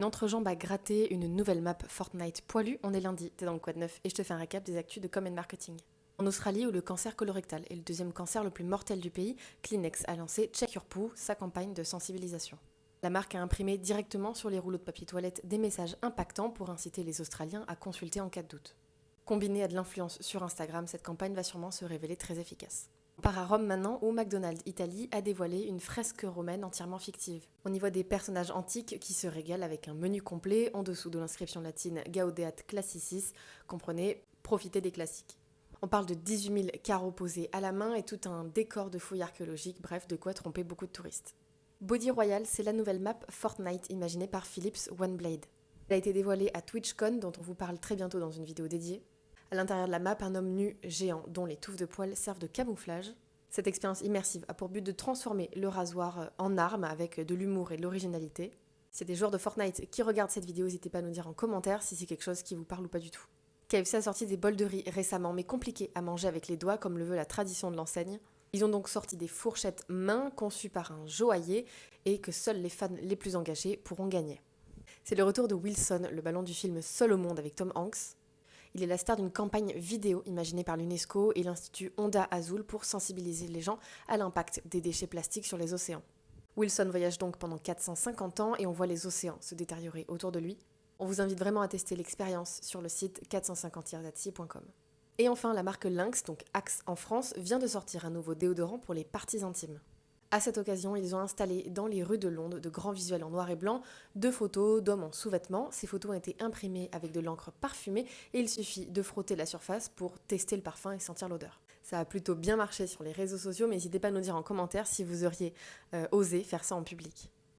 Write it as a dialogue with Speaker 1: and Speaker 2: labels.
Speaker 1: Une entrejambe à gratter, une nouvelle map Fortnite poilue, on est lundi, t'es dans le Quad 9 et je te fais un récap des actus de Com Marketing. En Australie, où le cancer colorectal est le deuxième cancer le plus mortel du pays, Kleenex a lancé Check Your Poo, sa campagne de sensibilisation. La marque a imprimé directement sur les rouleaux de papier toilette des messages impactants pour inciter les Australiens à consulter en cas de doute. Combinée à de l'influence sur Instagram, cette campagne va sûrement se révéler très efficace. On part à Rome maintenant où McDonald's Italie a dévoilé une fresque romaine entièrement fictive. On y voit des personnages antiques qui se régalent avec un menu complet en dessous de l'inscription latine Gaudeat Classicis, comprenez profitez des classiques. On parle de 18 000 carreaux posés à la main et tout un décor de fouilles archéologiques, bref de quoi tromper beaucoup de touristes. Body Royale, c'est la nouvelle map Fortnite imaginée par Philips OneBlade. Elle a été dévoilée à TwitchCon dont on vous parle très bientôt dans une vidéo dédiée. À l'intérieur de la map, un homme nu géant dont les touffes de poils servent de camouflage. Cette expérience immersive a pour but de transformer le rasoir en arme avec de l'humour et de l'originalité. Si des joueurs de Fortnite qui regardent cette vidéo, n'hésitez pas à nous dire en commentaire si c'est quelque chose qui vous parle ou pas du tout. KFC a sorti des bols de riz récemment, mais compliqués à manger avec les doigts comme le veut la tradition de l'enseigne. Ils ont donc sorti des fourchettes main conçues par un joaillier et que seuls les fans les plus engagés pourront gagner. C'est le retour de Wilson, le ballon du film Seul au monde avec Tom Hanks. Il est la star d'une campagne vidéo imaginée par l'UNESCO et l'Institut Onda Azul pour sensibiliser les gens à l'impact des déchets plastiques sur les océans. Wilson voyage donc pendant 450 ans et on voit les océans se détériorer autour de lui. On vous invite vraiment à tester l'expérience sur le site 450-sea.com. Et enfin, la marque Lynx, donc Axe en France, vient de sortir un nouveau déodorant pour les parties intimes. À cette occasion, ils ont installé dans les rues de Londres de grands visuels en noir et blanc, de photos d'hommes en sous-vêtements. Ces photos ont été imprimées avec de l'encre parfumée et il suffit de frotter la surface pour tester le parfum et sentir l'odeur. Ça a plutôt bien marché sur les réseaux sociaux, mais n'hésitez pas à nous dire en commentaire si vous auriez osé faire ça en public.